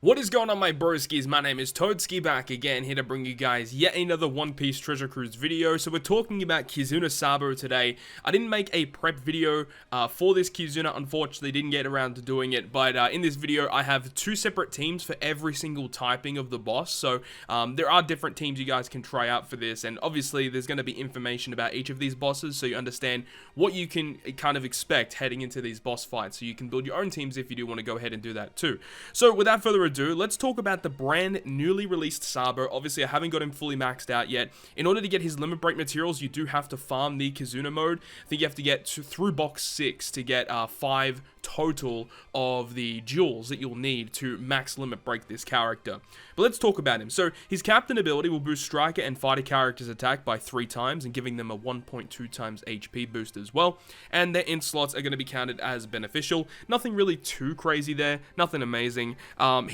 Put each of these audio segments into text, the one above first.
What is going on, my broskiis? My name is Toadskii, back again, here to bring you guys yet another One Piece Treasure Cruise video. So we're talking about KIZUNA Sabo today. I didn't make a prep video for this KIZUNA, unfortunately didn't get around to doing it, but in this video I have two separate teams for every single typing of the boss. So there are different teams you guys can try out for this, and obviously there's going to be information about each of these bosses so you understand what you can kind of expect heading into these boss fights, so you can build your own teams if you do want to go ahead and do that too. So without further ado, let's talk about the brand newly released Sabo. Obviously, I haven't got him fully maxed out yet. In order to get his limit break materials, you do have to farm the KIZUNA mode. I think you have to get through box 6 to get 5 total of the jewels that you'll need to max limit break this character. But let's talk about him. So his captain ability will boost striker and fighter characters' attack by 3 times and giving them a 1.2 times HP boost as well. And their int slots are going to be counted as beneficial. Nothing really too crazy there, nothing amazing.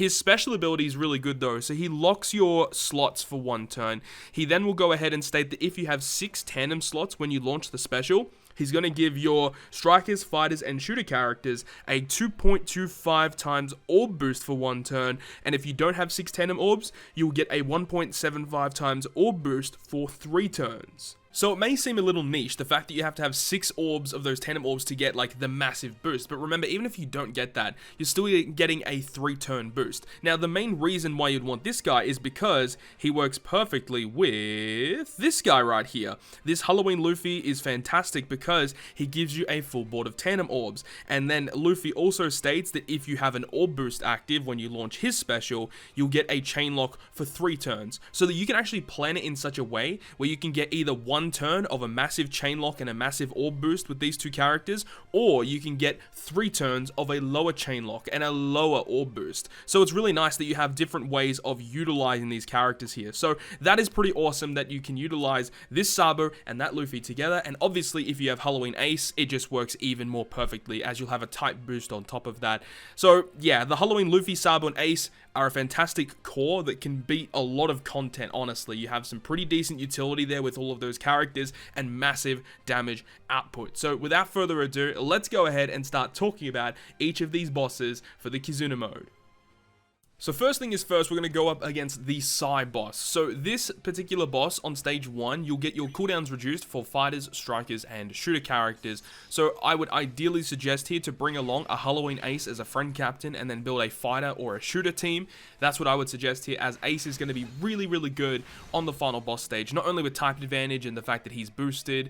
His special ability is really good though, so he locks your slots for 1 turn. He then will go ahead and state that if you have 6 tandem slots when you launch the special, he's going to give your strikers, fighters, and shooter characters a 2.25 times orb boost for 1 turn, and if you don't have 6 tandem orbs, you'll get a 1.75 times orb boost for 3 turns. So it may seem a little niche, the fact that you have to have 6 orbs of those tandem orbs to get like the massive boost, but remember, even if you don't get that, you're still getting a 3-turn boost. Now the main reason why you'd want this guy is because he works perfectly with this guy right here. This Halloween Luffy is fantastic because he gives you a full board of tandem orbs, and then Luffy also states that if you have an orb boost active when you launch his special, you'll get a chain lock for 3 turns, so that you can actually plan it in such a way where you can get either 1 turn of a massive chain lock and a massive orb boost with these 2 characters, or you can get 3 turns of a lower chain lock and a lower orb boost. So it's really nice that you have different ways of utilizing these characters here. So that is pretty awesome that you can utilize this Sabo and that Luffy together, and obviously if you have Halloween Ace, it just works even more perfectly as you'll have a type boost on top of that. So yeah, the Halloween Luffy, Sabo, and Ace are a fantastic core that can beat a lot of content, honestly. You have some pretty decent utility there with all of those characters and massive damage output. So without further ado, let's go ahead and start talking about each of these bosses for the KIZUNA mode. So first thing is first, we're going to go up against the Psy boss. So this particular boss on stage 1, you'll get your cooldowns reduced for fighters, strikers, and shooter characters. So I would ideally suggest here to bring along a Halloween Ace as a friend captain and then build a fighter or a shooter team. That's what I would suggest here, as Ace is going to be really, really good on the final boss stage. Not only with type advantage and the fact that he's boosted,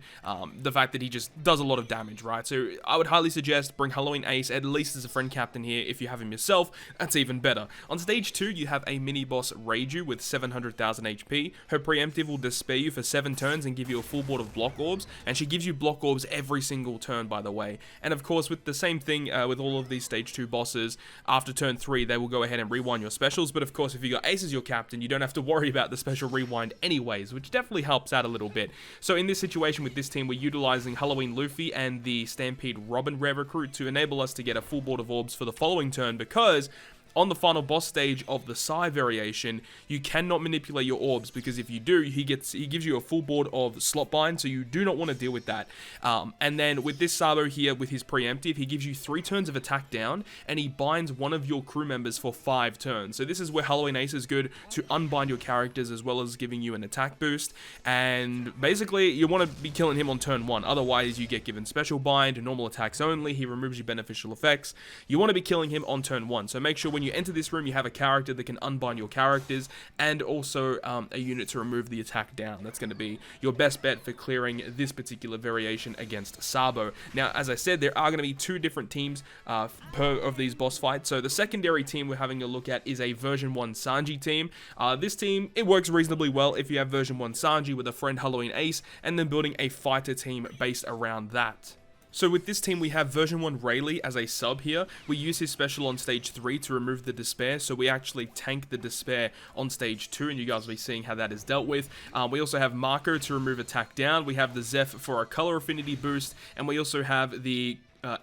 the fact that he just does a lot of damage, right? So I would highly suggest bring Halloween Ace at least as a friend captain here. If you have him yourself, that's even better. On stage 2, you have a mini-boss Reiju with 700,000 HP. Her preemptive will despair you for 7 turns and give you a full board of block orbs, and she gives you block orbs every single turn, by the way. And of course, with the same thing with all of these stage 2 bosses, after turn 3, they will go ahead and rewind your specials, but of course, if you got Ace as your captain, you don't have to worry about the special rewind anyways, which definitely helps out a little bit. So in this situation with this team, we're utilizing Halloween Luffy and the Stampede Robin Rare Recruit to enable us to get a full board of orbs for the following turn, because on the final boss stage of the Psy variation, you cannot manipulate your orbs, because if you do, he gives you a full board of slot bind, so you do not want to deal with that. And then with this Sabo here, with his preemptive, he gives you 3 turns of attack down, and he binds one of your crew members for 5 turns. So this is where Halloween Ace is good to unbind your characters as well as giving you an attack boost. And basically, you want to be killing him on turn 1. Otherwise, you get given special bind, normal attacks only. He removes your beneficial effects. You want to be killing him on turn 1. So make sure when you enter this room, you have a character that can unbind your characters, and also a unit to remove the attack down. That's going to be your best bet for clearing this particular variation against Sabo. Now, as I said, there are going to be 2 different teams per of these boss fights. So the secondary team we're having a look at is a version 1 Sanji team. This team, it works reasonably well if you have version 1 Sanji with a friend Halloween Ace, and then building a fighter team based around that. So with this team, we have version 1 Rayleigh as a sub here. We use his special on stage 3 to remove the despair, so we actually tank the despair on stage 2, and you guys will be seeing how that is dealt with. We also have Marco to remove attack down. We have the Zeph for a color affinity boost, and we also have the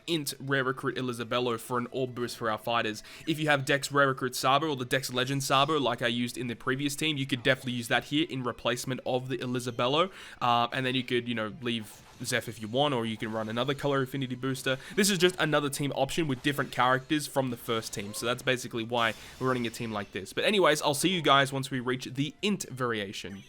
Int Rare Recruit Elisabello for an orb boost for our fighters. If you have Dex Rare Recruit Sabo or the Dex Legend Sabo like I used in the previous team, you could definitely use that here in replacement of the Elisabello, and then you could, you know, leave Zeph if you want, or you can run another color affinity booster. This is just another team option with different characters from the first team, so that's basically why we're running a team like this. But anyways, I'll see you guys once we reach the Int variation.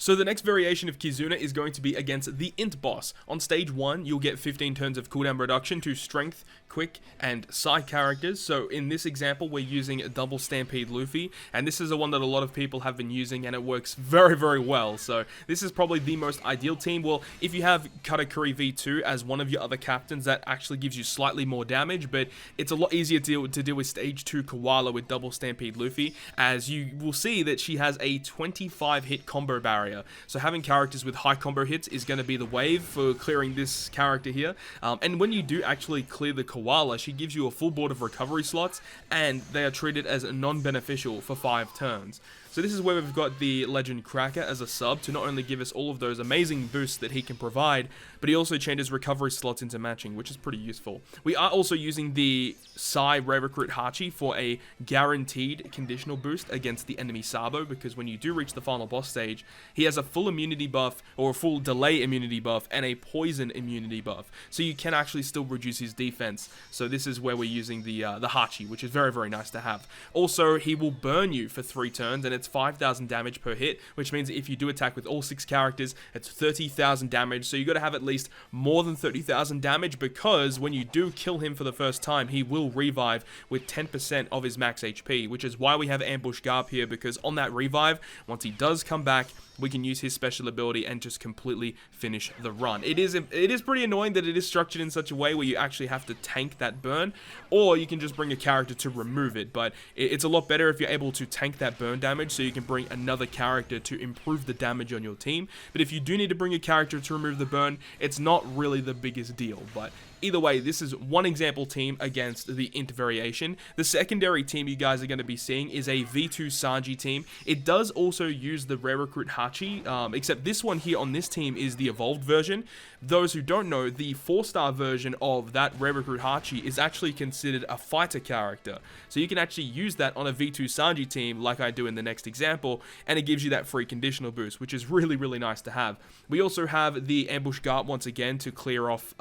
So the next variation of KIZUNA is going to be against the Int boss. On stage 1, you'll get 15 turns of cooldown reduction to Strength, Quick, and Psi characters. So in this example, we're using Double Stampede Luffy, and this is the one that a lot of people have been using, and it works very, very well. So this is probably the most ideal team. Well, if you have Katakuri V2 as one of your other captains, that actually gives you slightly more damage, but it's a lot easier to deal with stage 2 Coalla with Double Stampede Luffy, as you will see that she has a 25 hit combo barrier. So having characters with high combo hits is going to be the wave for clearing this character here. And when you do actually clear the Coalla, she gives you a full board of recovery slots, and they are treated as non-beneficial for 5 turns. So this is where we've got the Legend Cracker as a sub to not only give us all of those amazing boosts that he can provide, but he also changes recovery slots into matching, which is pretty useful. We are also using the Psi Rare Recruit Hachi for a guaranteed conditional boost against the enemy Sabo, because when you do reach the final boss stage, he has a full immunity buff, or a full delay immunity buff, and a poison immunity buff. So you can actually still reduce his defense. So this is where we're using the Hachi, which is very, very nice to have. Also, he will burn you for 3 turns, and it's 5,000 damage per hit, which means if you do attack with all 6 characters, it's 30,000 damage. So you got to have at least more than 30,000 damage, because when you do kill him for the first time, he will revive with 10% of his max HP, which is why we have Ambush Garp here, because on that revive, once he does come back, we can use his special ability and just completely finish the run. It is pretty annoying that it is structured in such a way where you actually have to tank that burn, or you can just bring a character to remove it, but it's a lot better if you're able to tank that burn damage, so you can bring another character to improve the damage on your team. But if you do need to bring a character to remove the burn, it's not really the biggest deal. But either way, this is one example team against the Int variation. The secondary team you guys are going to be seeing is a V2 Sanji team. It does also use the Rare Recruit Hachi, except this one here on this team is the evolved version. Those who don't know, the 4-star version of that Rare Recruit Hachi is actually considered a fighter character. So you can actually use that on a V2 Sanji team like I do in the next example, and it gives you that free conditional boost, which is really, really nice to have. We also have the Ambush Garp once again to clear off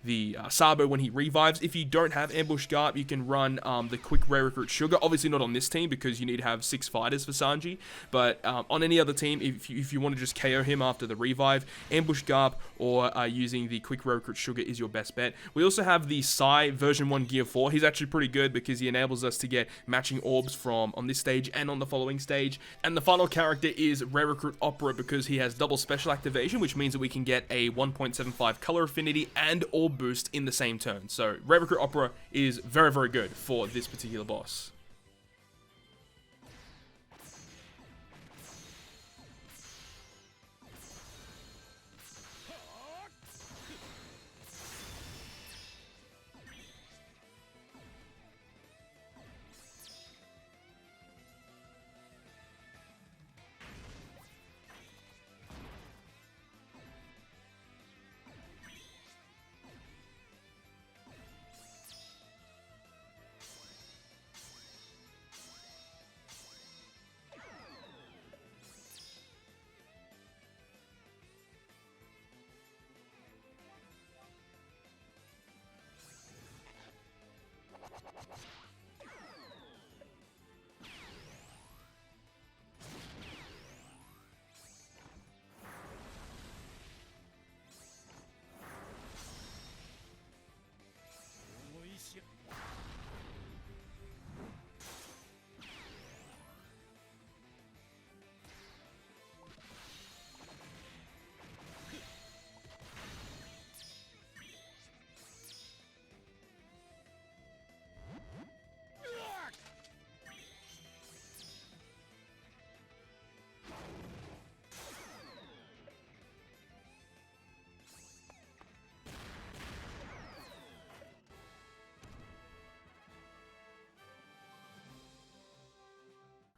the Sabo when he revives. If you don't have Ambush Garp, you can run the Quick Rare Recruit Sugar. Obviously not on this team, because you need to have 6 fighters for Sanji, but on any other team, if you want to just KO him after the revive, Ambush Garp or using the Quick Rare Recruit Sugar is your best bet. We also have the Psi version 1 Gear 4. He's actually pretty good because he enables us to get matching orbs from on this stage and on the following stage. And the final character is Rare Recruit Opera, because he has double special activation, which means that we can get a 1.75 color affinity and orb boost in the same turn. So Rare Recruit Opera is very, very good for this particular boss.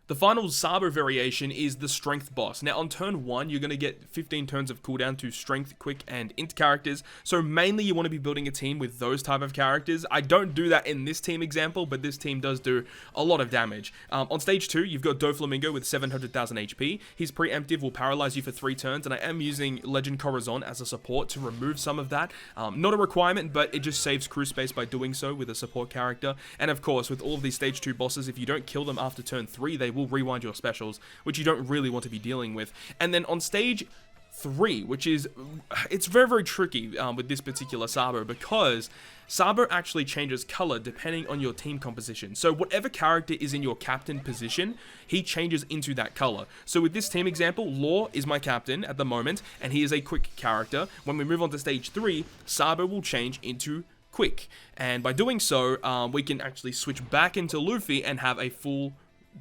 The final Sabo variation is the Strength boss. Now on turn 1, you're going to get 15 turns of cooldown to Strength, Quick, and Int characters. So mainly you want to be building a team with those type of characters. I don't do that in this team example, but this team does do a lot of damage. On stage 2, you've got Doflamingo with 700,000 HP. His preemptive will paralyze you for 3 turns, and I am using Legend Corazon as a support to remove some of that. Not a requirement, but it just saves crew space by doing so with a support character. And of course, with all of these stage 2 bosses, if you don't kill them after turn 3, they will rewind your specials, which you don't really want to be dealing with. And then on stage 3, which is, it's very, very tricky with this particular Sabo, because Sabo actually changes color depending on your team composition. So whatever character is in your captain position, he changes into that color. So with this team example, Law is my captain at the moment, and he is a quick character. When we move on to stage 3, Sabo will change into Quick, and by doing so, we can actually switch back into Luffy and have a full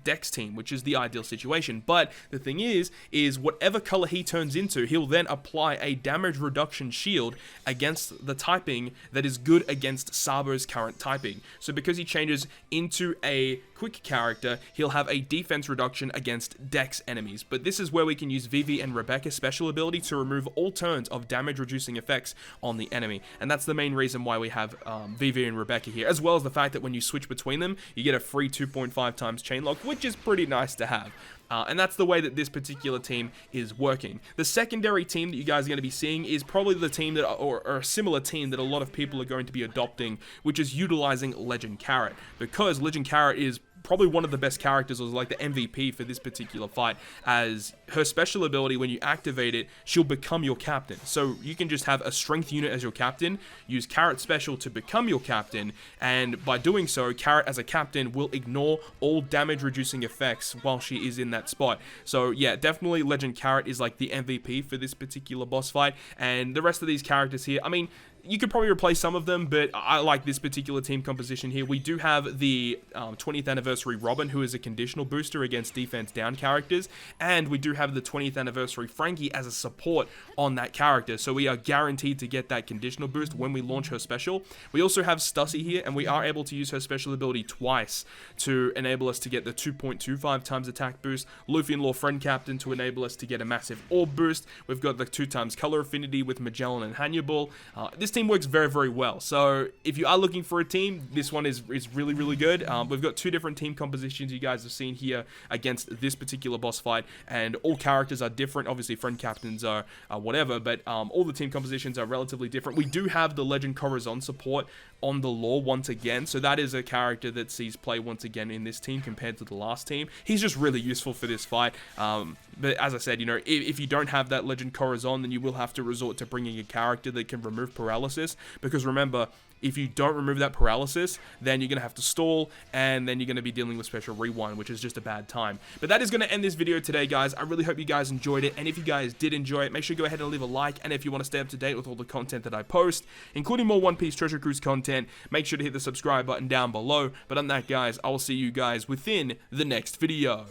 Dex team, which is the ideal situation. But the thing is whatever color he turns into, he'll then apply a damage reduction shield against the typing that is good against Sabo's current typing. So because he changes into a quick character, he'll have a defense reduction against Dex enemies. But this is where we can use Vivi and Rebecca's special ability to remove all turns of damage reducing effects on the enemy. And that's the main reason why we have Vivi and Rebecca here, as well as the fact that when you switch between them, you get a free 2.5 times chain lock, which is pretty nice to have. And that's the way that this particular team is working. The secondary team that you guys are going to be seeing is probably the team that, or a similar team that a lot of people are going to be adopting, which is utilizing Legend Carrot, because Legend Carrot is probably one of the best characters, or like the MVP for this particular fight, as her special ability, when you activate it, she'll become your captain. So you can just have a strength unit as your captain, use Carrot special to become your captain, and by doing so, Carrot as a captain will ignore all damage reducing effects while she is in that spot. So yeah, definitely Legend Carrot is like the MVP for this particular boss fight, and the rest of these characters here, I mean, you could probably replace some of them, but I like this particular team composition here. We do have the 20th anniversary Robin, who is a conditional booster against defense down characters, and we do have the 20th anniversary Frankie as a support on that character, so we are guaranteed to get that conditional boost when we launch her special. We also have Stussy here, and we are able to use her special ability twice to enable us to get the 2.25 times attack boost, Luffy and Law Friend Captain to enable us to get a massive orb boost. We've got the 2 times color affinity with Magellan and Hannibal. This team works very, very well. So if you are looking for a team, this one is really, really good. We've got 2 different team compositions you guys have seen here against this particular boss fight, and all characters are different. Obviously, friend captains are whatever, but all the team compositions are relatively different. We do have the Legend Corazon support on the Law once again, so that is a character that sees play once again in this team compared to the last team. He's just really useful for this fight, but as I said, you know, if you don't have that Legend Corazon, then you will have to resort to bringing a character that can remove paralysis, because remember, if you don't remove that paralysis, then you're going to have to stall, and then you're going to be dealing with special rewind, which is just a bad time. But that is going to end this video today, guys. I really hope you guys enjoyed it, and if you guys did enjoy it, make sure you go ahead and leave a like, and if you want to stay up to date with all the content that I post, including more One Piece Treasure Cruise content, make sure to hit the subscribe button down below. But on that, guys, I will see you guys within the next video.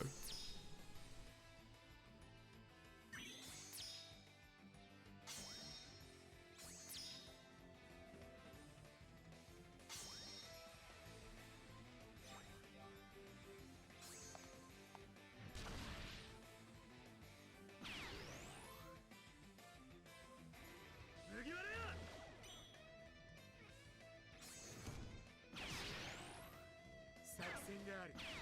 Saksenがある。